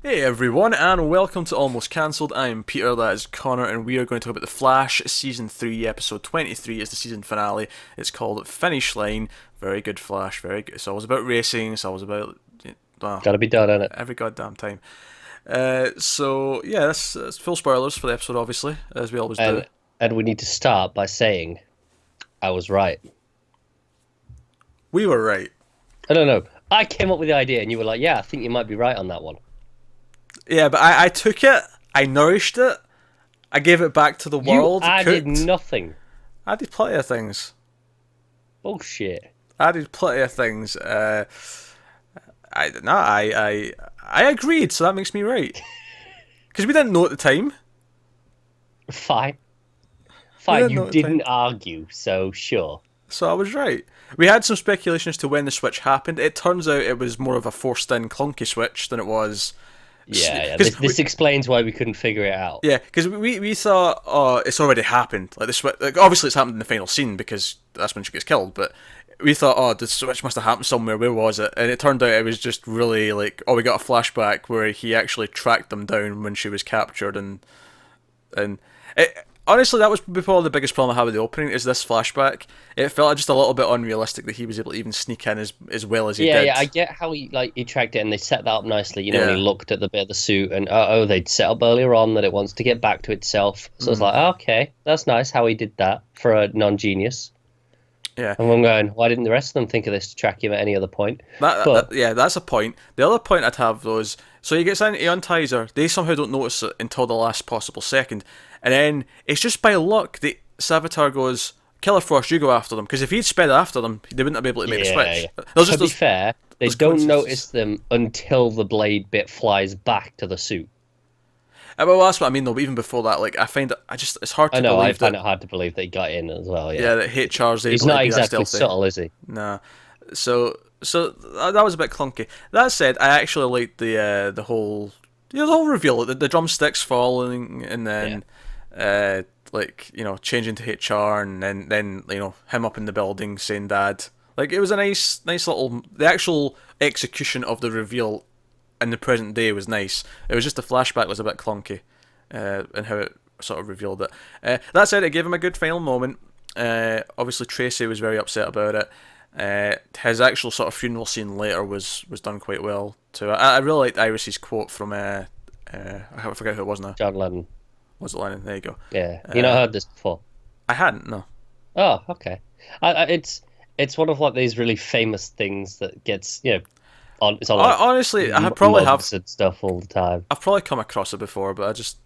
Hey everyone, and welcome to Almost Cancelled. I'm Peter, that is Connor, and we are going to talk about The Flash, Season 3, Episode 23 is the season finale. It's called Finish Line. Very good Flash, very good. It's always about racing, it's always about, well, Gotta be done, innit? every goddamn time. That's full spoilers for the episode, obviously, as we always do. And and we need to start by saying I was right. We were right. I don't know. I came up with the idea, and you were like, "Yeah, I think you might be right on that one." Yeah, but I took it, I nourished it, I gave it back to the You world, added cooked. nothing. I did plenty of things. Bullshit. I did plenty of things. I no, I agreed, so that makes me right. Because we didn't know at the time. Fine, We fine. didn't You know at the time, didn't argue, so sure. so I was right. We had some speculation as to when the switch happened. It turns out it was more of a forced-in, clunky switch than it was. Yeah, yeah. Because This explains why we couldn't figure it out. yeah, because we thought, oh, it's already happened. Like the switch, like obviously it's happened in the final scene because that's when she gets killed. But we thought, oh, the switch must have happened somewhere. Where was it? And it turned out it was just really like, oh, we got a flashback where he actually tracked them down when she was captured, and honestly, that was probably the biggest problem I had with the opening. Is this flashback? It felt just a little bit unrealistic that he was able to even sneak in as well as he Yeah, did. yeah. I get how he tracked it, and they set that up nicely. You know, when he Yeah. looked at the bit of the suit, and they'd set up earlier on that it wants to get back to itself. So it's like, okay, that's nice how he did that for a non-genius. Yeah. And I'm going, why didn't the rest of them think of this to track him at any other point? But Yeah, that's a point. The other point I'd have though is so he gets in, he unties her. They somehow don't notice it until the last possible second, and then it's just by luck that Savitar goes, "Killer Frost, you go after them." Because if he'd sped after them, they wouldn't be able to make the yeah, yeah. switch. There's To just be fair, they those don't coincidences. notice them until the blade bit flies back to the suit. Well, that's what I mean though. But even before that, like I find that I just it's hard I to know, I believe find that it hard to believe that he got in as well, yeah. yeah that HR's He's able to not be that exactly stealthy. subtle, is he? Nah. So that was a bit clunky. That said, I actually liked the whole the whole reveal, the drumsticks falling, and Yeah. then like changing to HR, and then him up in the building saying "Dad." Like it was a nice little the actual execution of the reveal in the present day was nice. It was just the flashback was a bit clunky, and how it sort of revealed it. That said, it gave him a good final moment. Obviously, Tracy was very upset about it. His actual sort of funeral scene later was done quite well too. I really liked Iris's quote from I forget who it was now. John Lennon. Was it Lennon? There you go. Yeah. You not heard this before? I hadn't, no. Oh, okay. It's one of like these really famous things that gets, it's on like Honestly, I probably have. mugs and stuff all the time. I've probably come across it before, but I just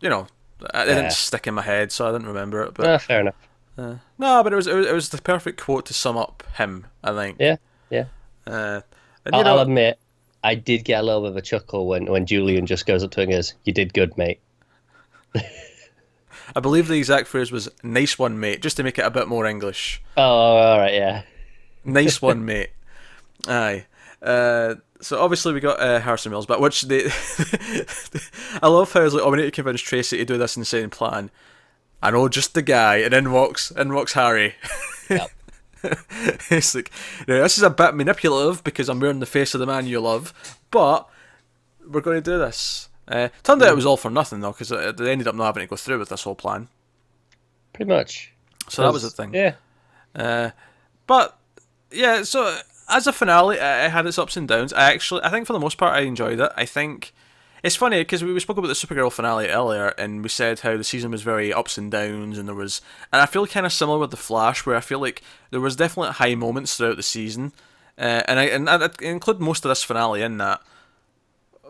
you know it didn't Yeah. stick in my head, so I didn't remember it. But Fair enough. no, but it was the perfect quote to sum up him, I think. Yeah, yeah. Uh, and I'll admit, I did get a little bit of a chuckle when Julian just goes up to him and goes, "You did good, mate." I believe the exact phrase was "nice one, mate," just to make it a bit more English. Oh, all right, yeah. Nice one, mate. Aye. So obviously we got Harrison Mills, but which they, I love how it's like, oh, we need to convince Tracy to do this insane plan. I know just the guy, and in walks Harry. Yep. It's like, this is a bit manipulative because I'm wearing the face of the man you love, but we're going to do this. Turned out it was all for nothing though, because they ended up not having to go through with this whole plan. Pretty much. So that was the thing. Yeah. But yeah, so as a finale, it had its ups and downs. I think for the most part, I enjoyed it. I think it's funny because we spoke about the Supergirl finale earlier, and we said how the season was very ups and downs, and I feel kind of similar with the Flash, where I feel like there was definitely high moments throughout the season, and I include most of this finale in that.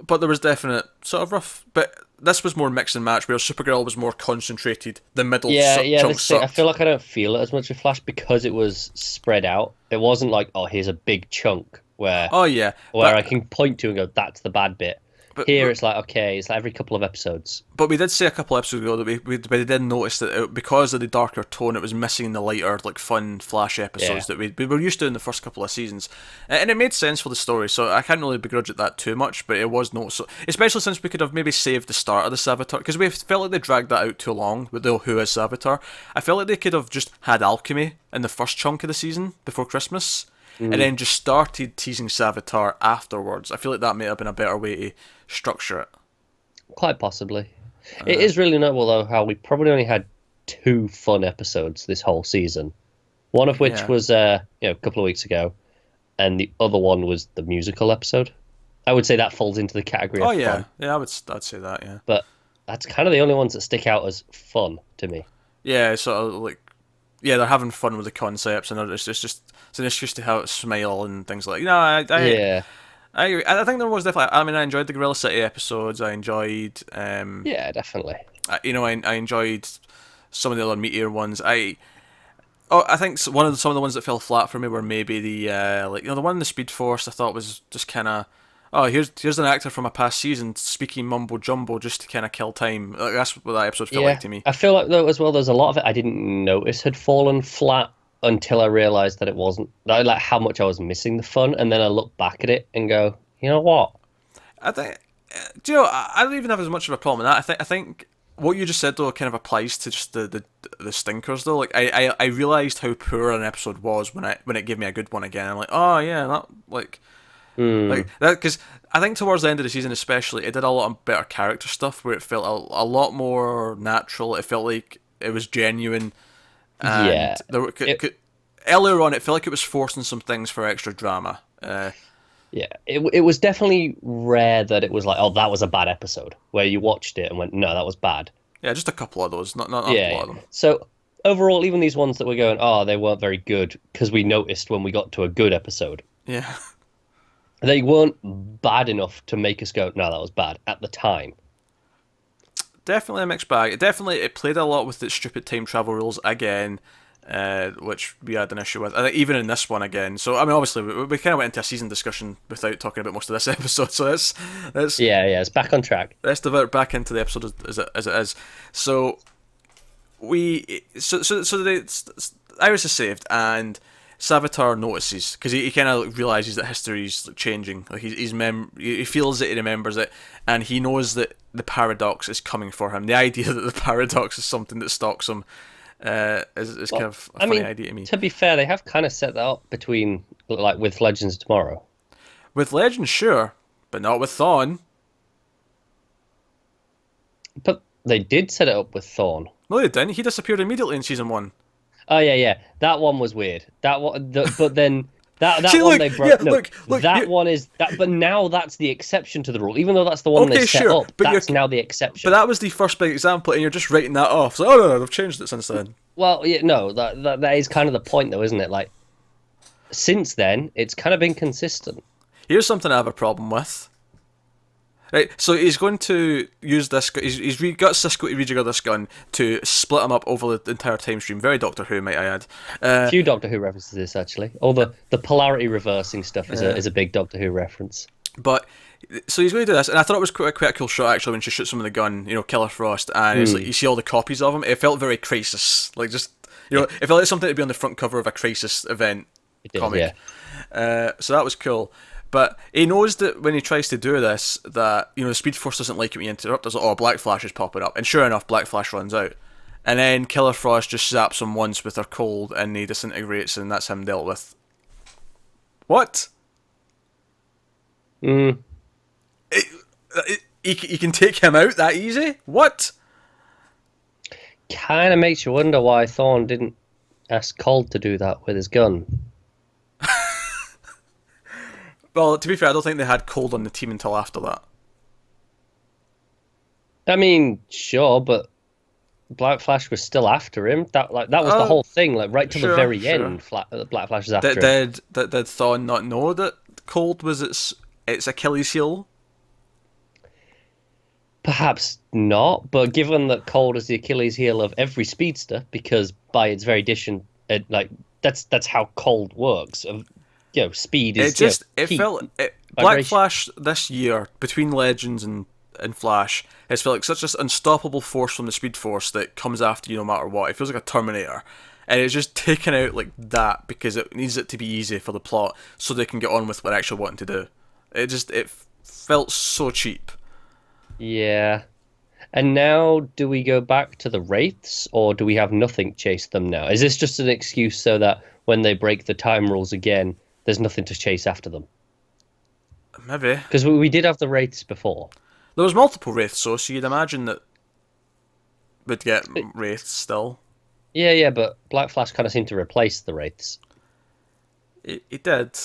But there was definite sort of rough. But this was more mix and match, where Supergirl was more concentrated. The middle Yeah. chunk This thing, I sucked. feel like I don't feel it as much with Flash because it was spread out. It wasn't like, oh, here's a big chunk where Oh yeah, where I can point to and go, that's the bad bit. but, Here but it's like, okay, it's like every couple of episodes. But we did say a couple episodes ago that we did notice that because of the darker tone, it was missing the lighter, like fun Flash Yeah. episodes that we were used to in the first couple of seasons, and it made sense for the story. So I can't really begrudge it that too much, but it was noticeable, especially since we could have maybe saved the start of the Savitar because we felt like they dragged that out too long with the Who is Savitar. I felt like they could have just had alchemy in the first chunk of the season before Christmas. and then just started teasing Savitar afterwards. I feel like that may have been a better way to structure it. Quite possibly. It is really notable, though, how we probably only had 2 fun episodes this whole season. One of which Yeah. was a couple of weeks ago, and the other one was the musical episode. I would say that falls into the category Oh of yeah, fun, yeah, I'd say that, yeah. but that's kind of the only ones that stick out as fun to me. Yeah, sort of like, yeah, they're having fun with the concepts, and it's an excuse to have a smile and things like. No, Yeah, I agree. I think there was definitely. I mean, I enjoyed the Gorilla City episodes. I enjoyed, yeah, definitely. I enjoyed some of the other meteor ones. I think some of the ones that fell flat for me were maybe the the one in the Speed Force. I thought was just kind of, oh, here's an actor from a past season speaking mumbo jumbo just to kind of kill time. Like, that's what that episode felt Yeah, like to me. I feel like though as well, there's a lot of it I didn't notice had fallen flat until I realized that it wasn't. Like how much I was missing the fun, and then I look back at it and go, you know what? I think, do you know, I don't even have as much of a problem with that. I think what you just said though kind of applies to just the stinkers though. Like I realized how poor an episode was when it gave me a good one again. I'm like, oh yeah, that like that, because I think towards the end of the season especially, it did a lot of better character stuff where it felt a lot more natural. It felt like it was genuine, and Yeah, earlier on it felt like it was forcing some things for extra drama. yeah. It was definitely rare that it was like, oh, that was a bad episode, where you watched it and went, no, that was bad. Yeah, just a couple of those, not a Yeah, lot of yeah. them. So overall, even these ones that we're going, oh, they weren't very good because we noticed when we got to a good episode, Yeah. they weren't bad enough to make us go, no, that was bad at the time. Definitely a mixed bag. It played a lot with the stupid time travel rules again, which we had an issue with. I think even in this one again. So I mean, obviously we kind of went into a season discussion without talking about most of this episode. So let's Yeah, yeah, it's back on track. let's divert back into the episode as it is. So the Iris is saved and Savitar notices because he kind of realizes that history's changing. Like he feels it, he remembers it, and he knows that the paradox is coming for him. The idea that the paradox is something that stalks him is kind of a funny idea to me. To be fair, they have kind of set that up between, like, with Legends of Tomorrow. With Legend, sure, but not with Thawne. But they did set it up with Thorn. No, they didn't. He disappeared immediately in season 1. Oh yeah, yeah. That one was weird. But then that See, one look, they broke. yeah, No, look, that one is that. But now that's the exception to the rule. Even though that's the one Okay, they set sure, up, but that's now the exception. But that was the first big example, and you're just writing that off. So, oh no, they've changed it since then. Well, yeah, no, that is kind of the point, though, isn't it? Like, since then, it's kind of been consistent. Here's something I have a problem with. Right, so he's going to use this. Got Cisco to rejigger this gun to split him up over the entire time stream. Very Doctor Who, might I add. A few Doctor Who references this actually. All the polarity reversing stuff is a big Doctor Who reference. But so he's going to do this, and I thought it was quite a cool shot actually when she shoots him with the gun. Killer Frost, and it's like you see all the copies of him. It felt very Crisis, like just it felt like something to be on the front cover of a Crisis event comic. Yeah. So that was cool. But he knows that when he tries to do this, that the Speed Force doesn't like it when you interrupt. There's Black Flash is popping up, and sure enough, Black Flash runs out, and then Killer Frost just zaps him once with her cold, and he disintegrates, and that's him dealt with. What? Mm. You can take him out that easy? What? Kind of makes you wonder why Thorn didn't ask Cold to do that with his gun. Well, to be fair, I don't think they had Cold on the team until after that. I mean, sure, but Black Flash was still after him. That was the whole thing, like right to the very end. Black Flash was after him. Did Thawne not know that Cold was its Achilles heel? Perhaps not, but given that Cold is the Achilles heel of every speedster, because by its very addition, that's how Cold works. Speed is. Black Flash this year between Legends and Flash has felt like such an unstoppable force from the Speed Force that comes after you no matter what. It feels like a Terminator, and it's just taken out like that because it needs it to be easy for the plot, so they can get on with what they're actually wanting to do. It felt so cheap. Yeah. And now, do we go back to the Wraiths, or do we have nothing chase them now? Is this just an excuse so that when they break the time rules again, there's nothing to chase after them. Maybe. Because we did have the wraiths before. There was multiple wraiths, so you'd imagine that we'd get wraiths still. Yeah, but Black Flash kind of seemed to replace the wraiths. It did.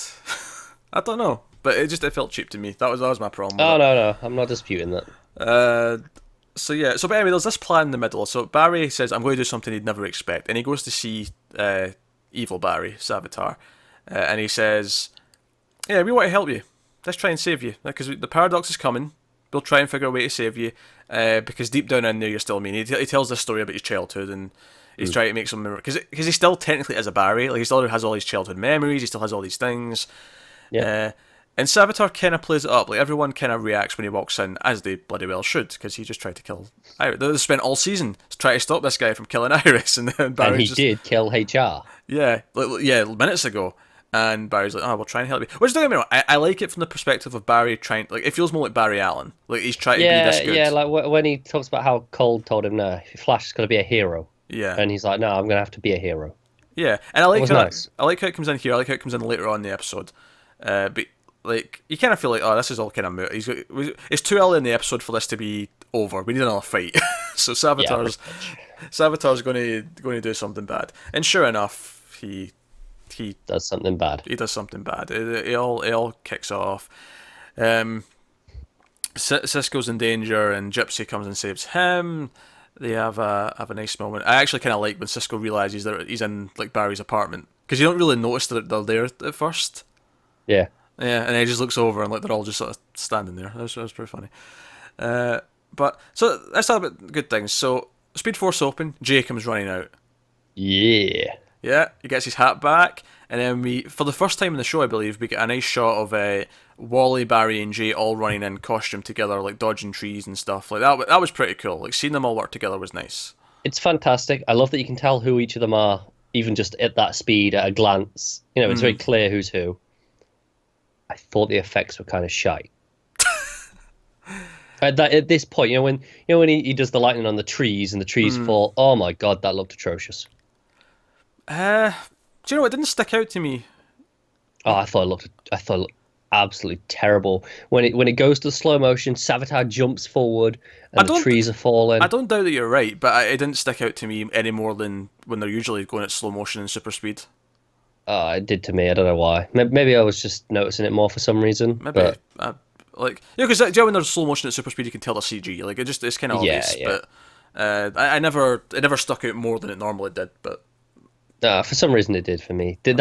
I don't know, but it felt cheap to me. That was my problem. Oh no, I'm not disputing that. But anyway, there's this plan in the middle. So Barry says, "I'm going to do something he'd never expect," and he goes to see evil Barry Savitar, and he says, "Yeah, we want to help you. Let's try and save you because the paradox is coming. We'll try and figure a way to save you because deep down in there you're still mean." He tells this story about his childhood and. He's trying to make some memory because he still technically is a Barry. Like he still has all his childhood memories. He still has all these things. Yeah. And Savitar kind of plays it up. Like everyone kind of reacts when he walks in, as they bloody well should, because he just tried to kill Iris. They spent all season trying to stop this guy from killing Iris, and then Barry did kill HR. Yeah, minutes ago. And Barry's like, "Oh, we'll try and help you." Which don't get me wrong, I like it from the perspective of Barry trying. Like it feels more like Barry Allen. Like he's trying to be this good. Yeah, like when he talks about how Cold told him, "No, Flash is going to be a hero." Yeah. And he's like, "No, I'm going to have to be a hero." Yeah, and I like nice. I like how it comes in here. I like how it comes in later on in the episode. But like you kind of feel like, oh, this is all kind of moot. It's too early in the episode for this to be over. We need another fight. So Savitar's going to do something bad, and sure enough, he does something bad. He does something bad. It all kicks off. Cisco's in danger, and Gypsy comes and saves him. They have a nice moment. I actually kind of like when Cisco realizes that he's in like Barry's apartment because you don't really notice that they're there at first. Yeah. Yeah, and then he just looks over and like they're all just sort of standing there. That was pretty funny. But so let's talk about good things. So Speed Force open. Jay comes running out. Yeah. Yeah, he gets his hat back, and then for the first time in the show, I believe, we get a nice shot of Wally, Barry, and Jay all running in costume together, like dodging trees and stuff. Like that was pretty cool. Like seeing them all work together was nice. It's fantastic. I love that you can tell who each of them are, even just at that speed, at a glance. You know, it's very clear who's who. I thought the effects were kind of shite. At this point, when he does the lightning on the trees and the trees fall. Oh my god, that looked atrocious. Do you know it didn't stick out to me? Oh, I thought it looked absolutely terrible. When it goes to slow motion, Savitar jumps forward and the trees are falling. I don't doubt that you're right, but it didn't stick out to me any more than when they're usually going at slow motion and super speed. Oh, it did to me. I don't know why. Maybe I was just noticing it more for some reason. Maybe. Because when there's slow motion at super speed, you can tell the CG. Like it's kind of obvious. Yeah. But it never stuck out more than it normally did. But for some reason it did for me. There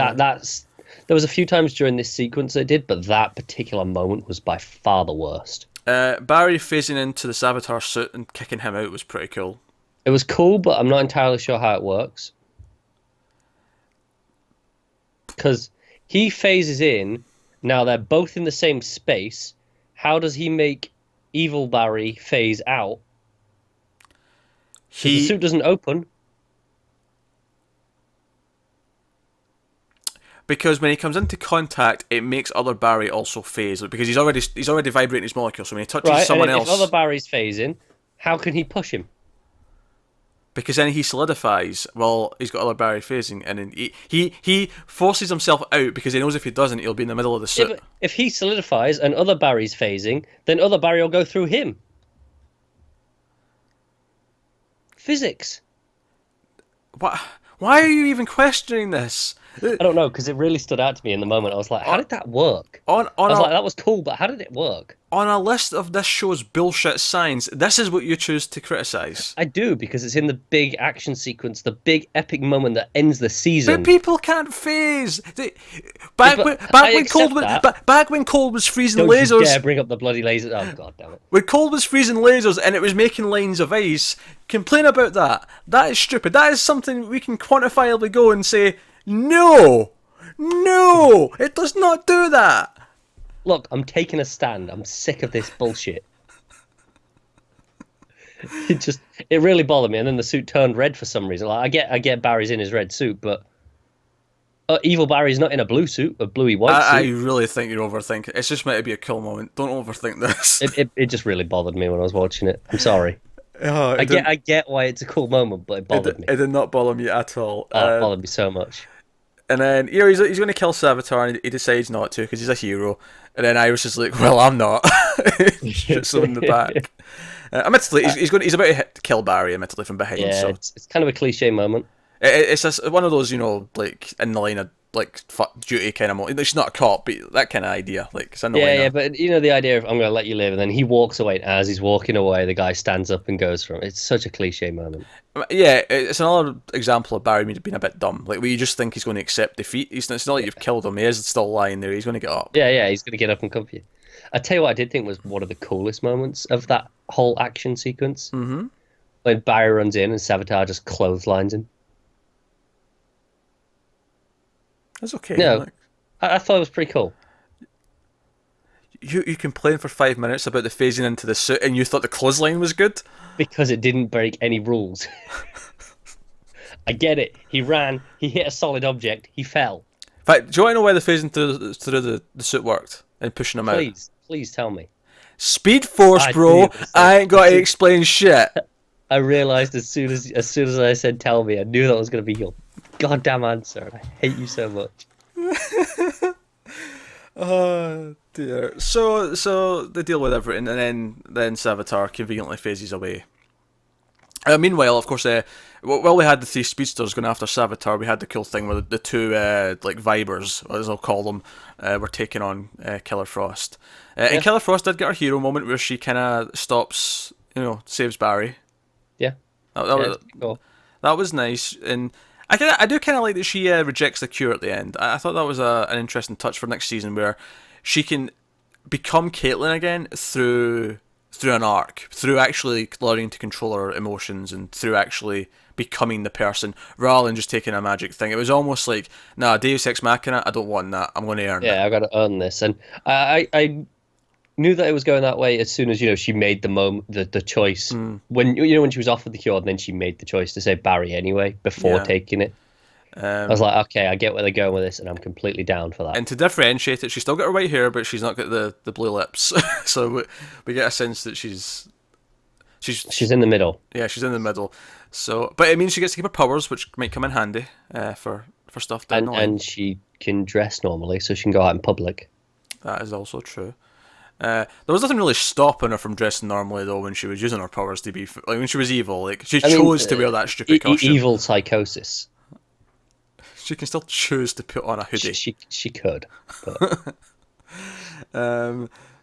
was a few times during this sequence it did, but that particular moment was by far the worst. Barry phasing into the Savitar suit and kicking him out was pretty cool. It was cool, but I'm not entirely sure how it works. Because he phases in, now they're both in the same space. How does he make evil Barry phase out? The suit doesn't open. Because when he comes into contact, it makes other Barry also phase. Because he's already vibrating his molecule. So when he touches someone else, if other Barry's phasing, how can he push him? Because then he solidifies. Well, he's got other Barry phasing, and then he forces himself out because he knows if he doesn't, he'll be in the middle of the suit. Yeah, if he solidifies and other Barry's phasing, then other Barry will go through him. Physics. What? Why are you even questioning this? I don't know, because it really stood out to me in the moment. I was like, how did that work? I was like, that was cool, but how did it work? On a list of this show's bullshit science, this is what you choose to criticise. I do, because it's in the big action sequence, the big epic moment that ends the season. But people can't phase. Back when Cold was freezing lasers. Don't you dare bring up the bloody lasers. Oh, god damn it. When Cold was freezing lasers and it was making lines of ice, complain about that. That is stupid. That is something we can quantifiably go and say, no, it does not do that. Look, I'm taking a stand. I'm sick of this bullshit. It really bothered me. And then the suit turned red for some reason. Like, I get Barry's in his red suit, but evil Barry's not in a blue suit, a bluey white suit. I really think you're overthinking. It's just meant to be a cool moment. Don't overthink this. It just really bothered me when I was watching it. I'm sorry. I get why it's a cool moment, but it bothered me. It did not bother me at all. Oh, it bothered me so much. And then he's going to kill Savitar, and he decides not to because he's a hero. And then Iris is like, "Well, I'm not." Shoots him in the back. Admittedly, he's about to kill Barry. Admittedly, from behind. Yeah, So it's kind of a cliche moment. it's just one of those, like in the line of like fuck duty kind of moment. She's not a cop, but that kind of idea. Like it's in the line. Yeah, but the idea of I'm going to let you live, and then he walks away, and as he's walking away, the guy stands up and goes from. It's such a cliche moment. Yeah, it's another example of Barry being a bit dumb. Like, where you just think he's going to accept defeat. It's not like you've killed him. He is still lying there. He's going to get up. Yeah, he's going to get up and come for you. I tell you what, I did think was one of the coolest moments of that whole action sequence. Mm-hmm. When Barry runs in and Savitar just clotheslines him. That's okay. No, Like, I thought it was pretty cool. you complained for 5 minutes about the phasing into the suit, and you thought the clothesline was good. Because it didn't break any rules. I get it. He ran. He hit a solid object. He fell. In fact, do you want to know why the phasing through the suit worked and pushing him out? Please tell me. Speed Force, bro. I ain't got to explain shit. I realized as soon as I said "tell me," I knew that was going to be your goddamn answer. I hate you so much. Oh dear. So they deal with everything, and then Savitar conveniently phases away. Meanwhile, of course, while we had the three speedsters going after Savitar, we had the cool thing where the two like Vibers, as I'll call them, were taking on Killer Frost. And Killer Frost did get her hero moment where she kind of stops, saves Barry. Yeah. That was nice, and I do kind of like that she rejects the cure at the end. I thought that was an interesting touch for next season where she can become Caitlyn again through an arc, through actually learning to control her emotions and through actually becoming the person rather than just taking a magic thing. It was almost like, nah, Deus Ex Machina, I don't want that. I'm going to earn it. Yeah, I've got to earn this, and I knew that it was going that way as soon as she made the choice when she was offered the cure, and then she made the choice to say Barry anyway before taking it. I was like, okay, I get where they're going with this, and I'm completely down for that. And to differentiate it, she's still got her white hair, but she's not got the blue lips. So we get a sense that she's in the middle. Yeah, she's in the middle. So, but it means she gets to keep her powers, which might come in handy for stuff down the line. And she can dress normally, so she can go out in public. That is also true. There was nothing really stopping her from dressing normally, though, when she was using her powers to be like when she was evil. Like she chose to wear that stupid costume. Evil psychosis. She can still choose to put on a hoodie. She could. But...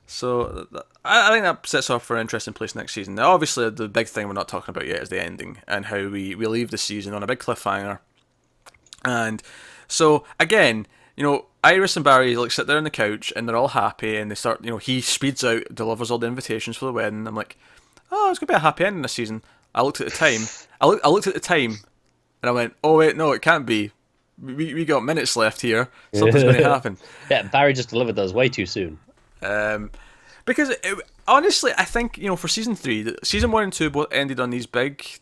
So I think that sets off for an interesting place next season. Now, obviously, the big thing we're not talking about yet is the ending and how we leave the season on a big cliffhanger. And so again, Iris and Barry sit there on the couch and they're all happy and they start. He speeds out, delivers all the invitations for the wedding. I'm like, oh, it's gonna be a happy ending this season. I looked at the time. I looked at the time, and I went, oh wait, no, it can't be. We got minutes left here. Something's going to happen. Yeah, Barry just delivered those way too soon. Because honestly, I think for season 3, season 1 and 2 both ended on these big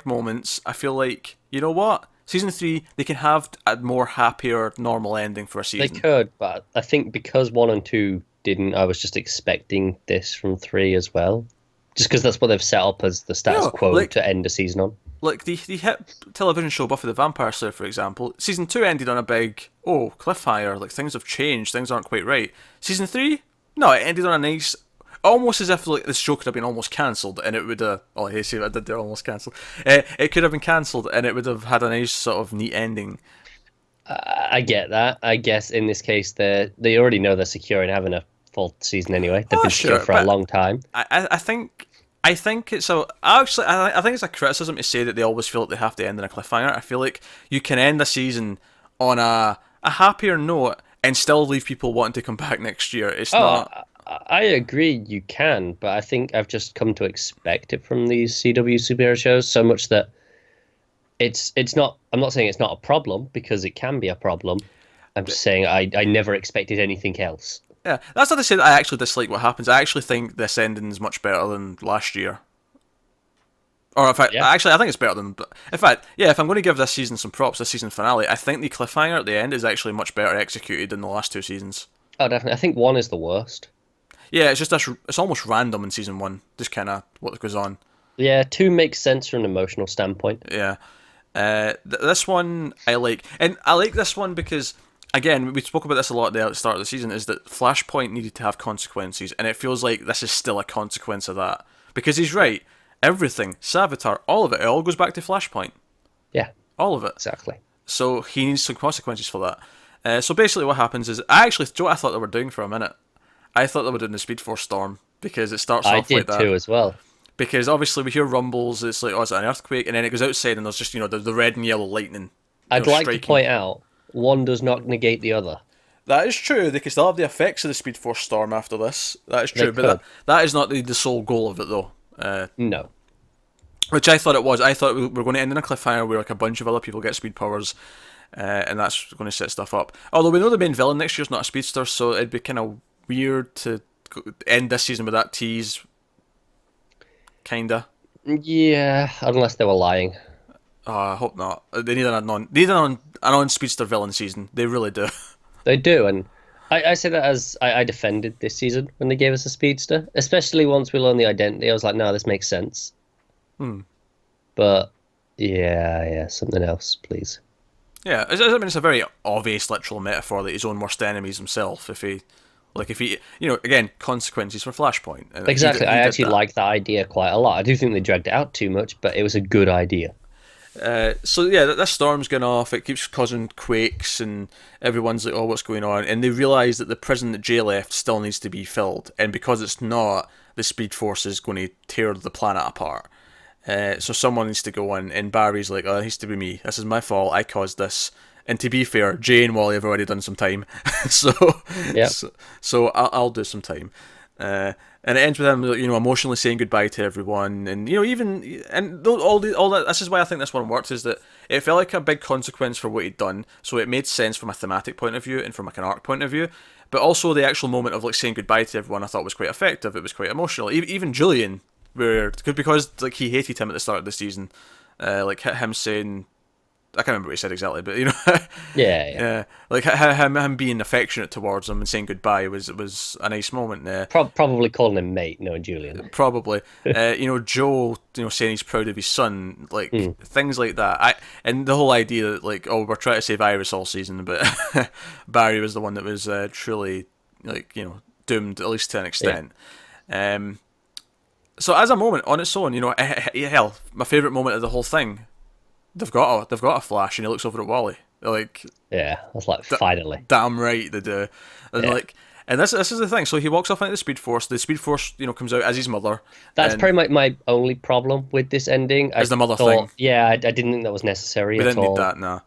moments. I feel like what season 3 they can have a more happier, normal ending for a season. They could, but I think because 1 and 2 didn't, I was just expecting this from 3 as well. Just because that's what they've set up as the status quo to end a season on. Like the hit television show Buffy the Vampire Slayer, for example, season 2 ended on a big cliffhanger. Like things have changed, things aren't quite right. Season 3, no, it ended on a nice, almost as if this show could have been almost cancelled, and it would have. Oh, hey, see what I did there? Almost cancelled. It could have been cancelled, and it would have had a nice sort of neat ending. I get that. I guess in this case, they already know they're secure in having a full season anyway. They've been secure for a long time. I think it's I think it's a criticism to say that they always feel like they have to end on a cliffhanger. I feel like you can end a season on a happier note and still leave people wanting to come back next year. It's not. I agree, you can, but I think I've just come to expect it from these CW superhero shows so much that it's not. I'm not saying it's not a problem because it can be a problem. I'm just saying I never expected anything else. Yeah, that's not to say that I actually dislike what happens. I actually think this ending is much better than last year. Or in fact, actually, I think it's better than. In fact, if I'm going to give this season some props, this season finale, I think the cliffhanger at the end is actually much better executed than the last 2 seasons. Oh, definitely. I think 1 is the worst. Yeah, it's just it's almost random in season 1, just kind of what goes on. Yeah, 2 makes sense from an emotional standpoint. Yeah. This one I like, and I like this one because again we spoke about this a lot at the start of the season. Is that Flashpoint needed to have consequences, and it feels like this is still a consequence of that because he's right. Everything, Savitar, all of it all goes back to Flashpoint. Yeah, All of it. exactly. So he needs some consequences for that. So basically, what happens is I actually, do you know what I thought they were doing for a minute? I thought they were doing the Speed Force storm because it starts I off like did that. too as well. Because obviously we hear rumbles, it's like, oh, is it an earthquake? And then it goes outside and there's just, the red and yellow lightning. I'd like striking. to point out, one does not negate the other. That is true. They can still have the effects of the Speed Force storm after this. That is true. They But could. that is not the sole goal of it, though. No. Which I thought it was. I thought we were going to end in a cliffhanger where like a bunch of other people get speed powers, and that's going to set stuff up. Although we know the main villain next year's not a speedster, so it'd be kind of weird to end this season with that tease. Kinda. Yeah, unless they were lying. I hope not. They need a non speedster villain season. They really do. They do, and I say that as I defended this season when they gave us a speedster, especially once we learned the identity. I was like, no, this makes sense. But yeah, something else, please. Yeah, I mean it's a very obvious literal metaphor that his own worst enemies himself. If he, again, consequences for Flashpoint. And Exactly. I did actually that. like that idea quite a lot. I do think they dragged it out too much, but it was a good idea. So yeah, that storm's going off. It keeps causing quakes, and everyone's like, "Oh, what's going on?" And they realise that the prison that Jay left still needs to be filled, and because it's not, the Speed Force is going to tear the planet apart. So someone needs to go in, and Barry's like, "Oh, it needs to be me. This is my fault. I caused this." And to be fair, Jay and Wally have already done some time, so Yep. so I'll do some time. And it ends with him, emotionally saying goodbye to everyone, and all that. This is why I think this one worked, is that it felt like a big consequence for what he'd done, so it made sense from a thematic point of view and from like an arc point of view. But also the actual moment of like saying goodbye to everyone, I thought was quite effective. It was quite emotional. Even Julian, because like he hated him at the start of the season, like him saying, I can't remember what he said exactly, but Yeah. like him being affectionate towards him and saying goodbye was a nice moment there. Probably calling him mate, no, Julian. Probably, Joe, saying he's proud of his son, like things like that. And the whole idea that like, oh, we're trying to save Iris all season, but Barry was the one that was truly doomed, at least to an extent. Yeah. So as a moment on its own, hell, my favorite moment of the whole thing. They've got a Flash, and he looks over at Wally. They're like, Yeah, I was like, finally. damn right they do. And and this is the thing. So he walks off into the Speed Force. The Speed Force, comes out as his mother. That's and pretty much my only problem with this ending. Is the mother thing. Yeah, I didn't think that was necessary We at didn't all. need that. No,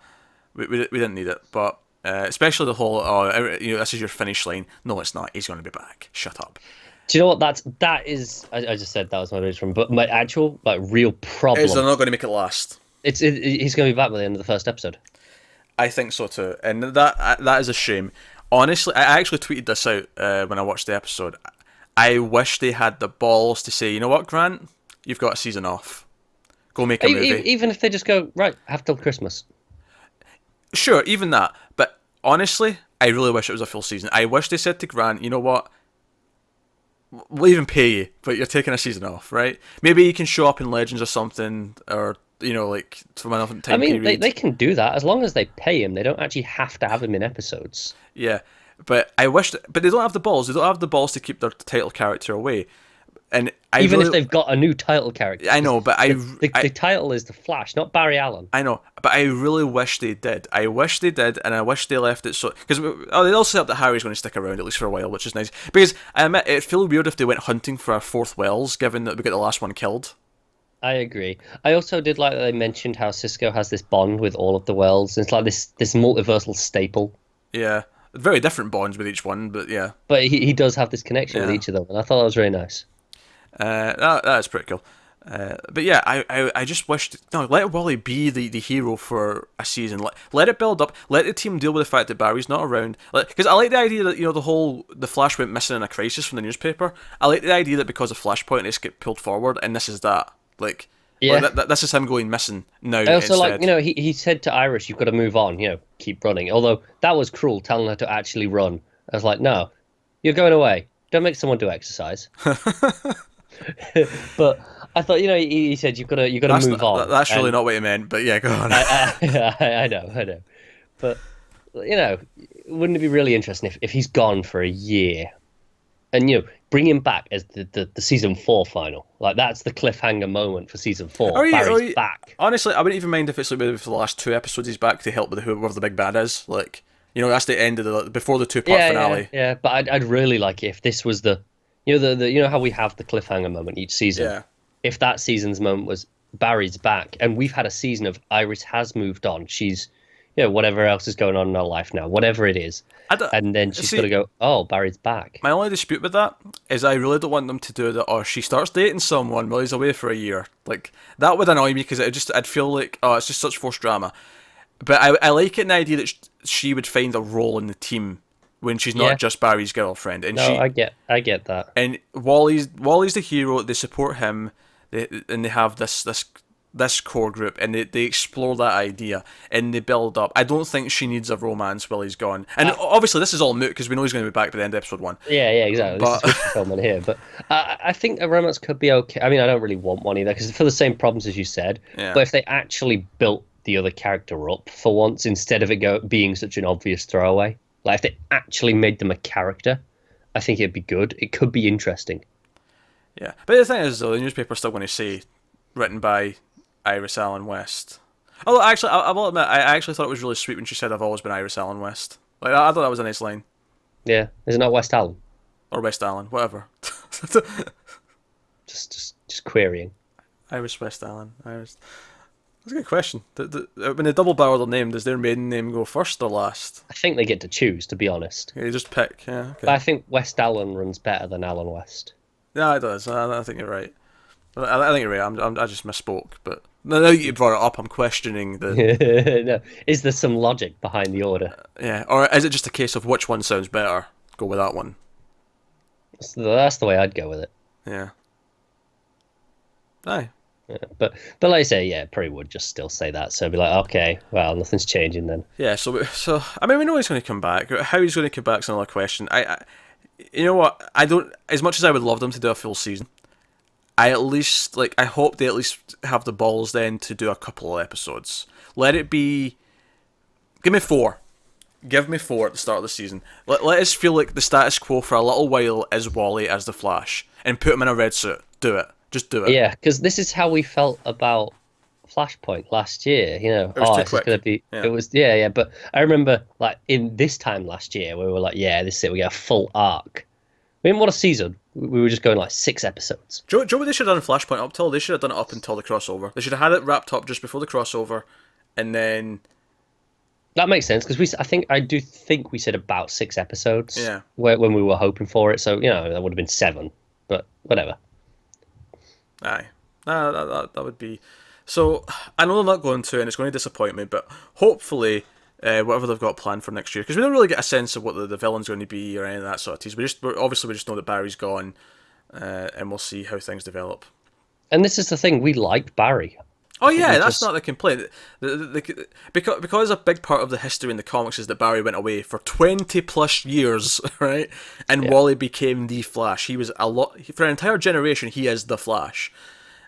we didn't need it. But especially the whole, this is your finish line. No, it's not. He's going to be back. Shut up. Do you know what? That is. I just said that was my biggest problem, but my actual real problem Is they're not going to make it last. He's going to be back by the end of the first episode. I think so too, and that is a shame. Honestly, I actually tweeted this out when I watched the episode. I wish they had the balls to say, you know what, Grant, you've got a season off. Go make a movie. Even if they just go, right, have till Christmas. Sure, even that. But honestly, I really wish it was a full season. I wish they said to Grant, you know what, we'll even pay you, but you're taking a season off, right? Maybe you can show up in Legends or something, or like from another time I mean, period. they can do that as long as they pay him. They don't actually have to have him in episodes. Yeah, but I wish, but they don't have the balls. They don't have the balls to keep their title character away. And Even if they've got a new title character. I know, but the title is the Flash, not Barry Allen. I know, but I really wish they did. I wish they did, and I wish they left it so, because they also set up that Harry's going to stick around at least for a while, which is nice. Because I admit it'd feel weird if they went hunting for a fourth Wells, given that we got the last one killed. I agree. I also did like that they mentioned how Cisco has this bond with all of the worlds. It's like this multiversal staple. Yeah, very different bonds with each one, but yeah. But he does have this connection with each of them, and I thought that was really nice. That is pretty cool. But yeah, I just wished, let Wally be the hero for a season. Let it build up. Let the team deal with the fact that Barry's not around. Because I like the idea that the Flash went missing in a crisis from the newspaper. I like the idea that because of Flashpoint, it's get pulled forward, and this is that. This is him going missing now. I also instead. he said to Iris, "You've got to move on. Keep running." Although that was cruel, telling her to actually run. I was like, "No, you're going away. Don't make someone do exercise." But I thought, he said you've got to move on, That's really and not what he meant, but yeah, go on. I know, but wouldn't it be really interesting if he's gone for a year, and bring him back as the season 4 final? Like that's the cliffhanger moment for season 4. Barry's back. Honestly, I wouldn't even mind if it's like maybe for the last 2 episodes he's back to help with whoever the big bad is. Like, that's the end of before the 2-part finale. Yeah. But I'd really like it if this was the, how we have the cliffhanger moment each season. Yeah. If that season's moment was Barry's back, and we've had a season of Iris has moved on. She's, whatever else is going on in her life now, whatever it is, and then she's got to go, oh, Barry's back. My only dispute with that is I really don't want them to do that. Or she starts dating someone while he's away for a year. Like that would annoy me because I'd feel like, oh, it's just such forced drama. But I like it in the idea that she would find a role in the team when she's not just Barry's girlfriend. And I get that. And Wally's the hero. They support him. And they have this core group, and they explore that idea and they build up. I don't think she needs a romance while he's gone. And obviously, this is all moot because we know he's going to be back by the end of episode 1. Yeah, exactly. But this is filming here, but I think a romance could be okay. I mean, I don't really want one either because for the same problems as you said. Yeah. But if they actually built the other character up for once instead of it being such an obvious throwaway, like if they actually made them a character, I think it'd be good. It could be interesting. Yeah, but the thing is, though, the newspaper's still going to say written by Iris Allen West. Although, actually, I will admit, I actually thought it was really sweet when she said, "I've always been Iris Allen West." Like, I thought that was a nice line. Yeah, is it not West Allen? Or West Allen, whatever. just querying. Iris West Allen. Iris. That's a good question. When they double-barrel their name, does their maiden name go first or last? I think they get to choose, to be honest. Yeah, you just pick, yeah. Okay. But I think West Allen runs better than Allen West. Yeah, it does. I think you're right. I think you're right. I just misspoke. But now that you brought it up, I'm questioning the. No, is there some logic behind the order? Yeah, or is it just a case of which one sounds better? Go with that one. That's the way I'd go with it. Yeah. Aye. Yeah, but like I say, yeah, probably would just still say that. So I'd be like, okay, well, nothing's changing then. Yeah. So I mean, we know he's going to come back. How he's going to come back is another question. You know what? I don't. As much as I would love them to do a full season, I hope they at least have the balls then to do a couple of episodes. Let it be. Give me 4. Give me 4 at the start of the season. Let us feel like the status quo for a little while is Wally as the Flash, and put him in a red suit. Do it. Just do it. Yeah, because this is how we felt about Flashpoint last year. It was too quick. Gonna be. Yeah. It was. Yeah. But I remember, like in this time last year, we were like, yeah, this is it. We get a full arc. We didn't want a season. We were just going like 6 episodes. Do you know what they should have done Flashpoint up till? They should have done it up until the crossover. They should have had it wrapped up just before the crossover, and then. That makes sense because I do think we said about 6 episodes. Yeah. When we were hoping for it, so that would have been 7, but whatever. Aye. That would be. So, I know they're not going to, and it's going to disappoint me, but hopefully, whatever they've got planned for next year, because we don't really get a sense of what the villain's going to be or any of that sort of tease. We just know that Barry's gone, and we'll see how things develop. And this is the thing, we liked Barry. Oh yeah, that's not the complaint. Because a big part of the history in the comics is that Barry went away for 20 plus years, right? And Wally became the Flash. He was for an entire generation. He is the Flash.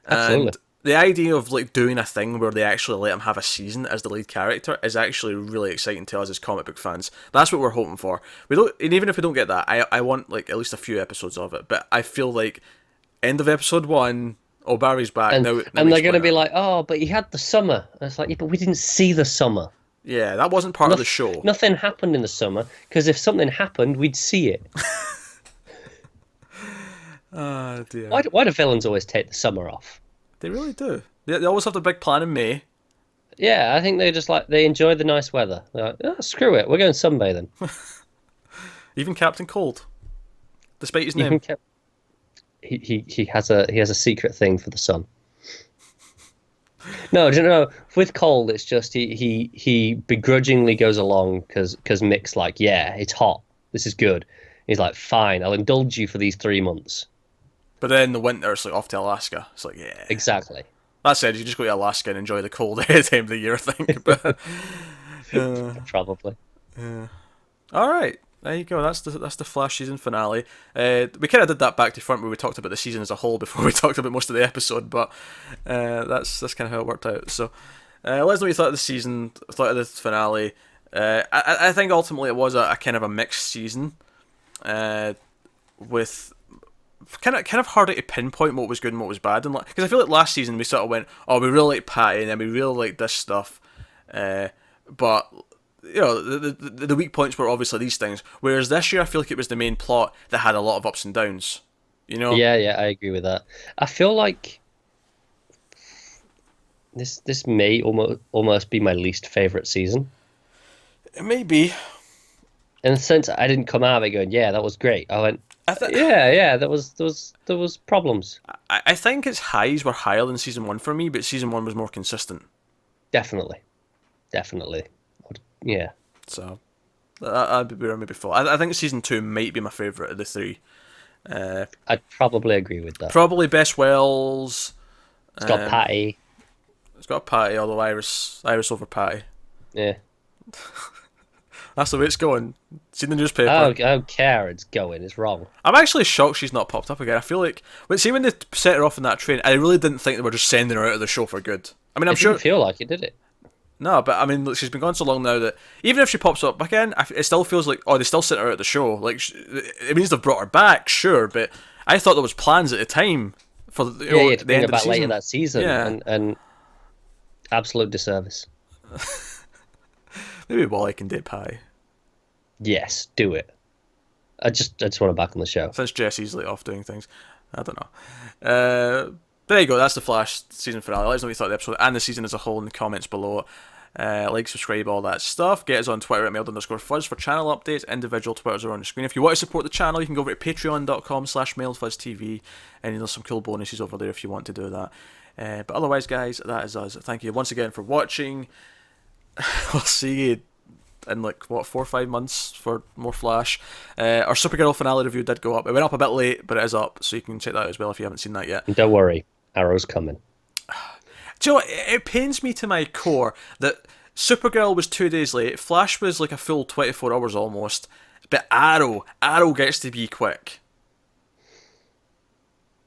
Absolutely. And the idea of like doing a thing where they actually let him have a season as the lead character is actually really exciting to us as comic book fans. That's what we're hoping for. And even if we don't get that, I want like at least a few episodes of it. But I feel like end of episode 1. Oh, Barry's back. And now they're going to be like, oh, but he had the summer. And it's like, yeah, but we didn't see the summer. Yeah, that wasn't part of the show. Nothing happened in the summer, because if something happened, we'd see it. Oh, dear. Why do villains always take the summer off? They really do. They always have the big plan in May. Yeah, I think they enjoy the nice weather. They're like, oh, screw it, we're going sunbathing. Even Captain Cold, despite his name. He has a secret thing for the sun. No, do you know? With Cold, it's just he begrudgingly goes along because Mick's like, yeah, it's hot, this is good. He's like, fine, I'll indulge you for these 3 months. But then the winter, it's like off to Alaska. It's like, yeah, exactly. That said, you just go to Alaska and enjoy the cold time of the year, I think. But probably. Yeah. All right. There you go. That's the Flash season finale. We kind of did that back to front where we talked about the season as a whole before we talked about most of the episode, but that's kind of how it worked out. So let us know what you thought of the season, thought of the finale. I think ultimately it was a kind of a mixed season, with kind of harder to pinpoint what was good and what was bad, and because I feel like last season we sort of went, oh, we really like Patty and then we really like this stuff, but the weak points were obviously these things. Whereas this year I feel like it was the main plot that had a lot of ups and downs. You know? Yeah, yeah, I agree with that. I feel like this may almost be my least favorite season. It may be. In the sense, I didn't come out of it going, "Yeah, that was great." I went, "Yeah, yeah, there was problems." I think its highs were higher than season one for me, but season one was more consistent. Definitely, definitely, yeah. So I'd be maybe full. I think season two might be my favorite of the three. I'd probably agree with that. Probably Best Wells. It's got Patty. It's got Patty, although Iris over Patty. Yeah. That's the way it's going. Seen the newspaper. I don't care. It's going. It's wrong. I'm actually shocked she's not popped up again. I feel like, see, when they set her off in that train, I really didn't think they were just sending her out of the show for good. I mean, I'm sure. It didn't feel like it, did it? No, but I mean, look, she's been gone so long now that even if she pops up again, it still feels like, oh, they still sent her out of the show. Like, it means they've brought her back, sure, but I thought there was plans at the time for to the bring end her of the back season. later that season, Yeah. and absolute disservice. Maybe Wally can date Patty. Yes, do it. I just want her back on the show. Since Jesse's like off doing things. I don't know. There you go, that's the Flash season finale. Let us know what you thought of the episode and the season as a whole in the comments below. Like, subscribe, all that stuff. Get us on Twitter at mailed_fuzz for channel updates. Individual Twitters are on the screen. If you want to support the channel, you can go over to patreon.com/mailedfuzztv, and there's some cool bonuses over there if you want to do that. But otherwise, guys, that is us. Thank you once again for watching. We'll see you in 4 or 5 months for more Flash. Our Supergirl finale review did go up. It went up a bit late, but it is up, so you can check that out as well if you haven't seen that yet. And don't worry, Arrow's coming. Do you know what? It pains me to my core that Supergirl was 2 days late, Flash was like a full 24 hours almost, but Arrow gets to be quick.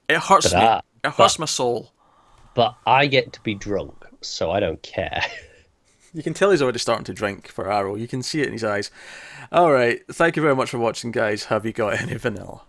It hurts me. It hurts my soul. But I get to be drunk, so I don't care. You can tell he's already starting to drink for Arrow. You can see it in his eyes. Alright, thank you very much for watching, guys. Have you got any vanilla?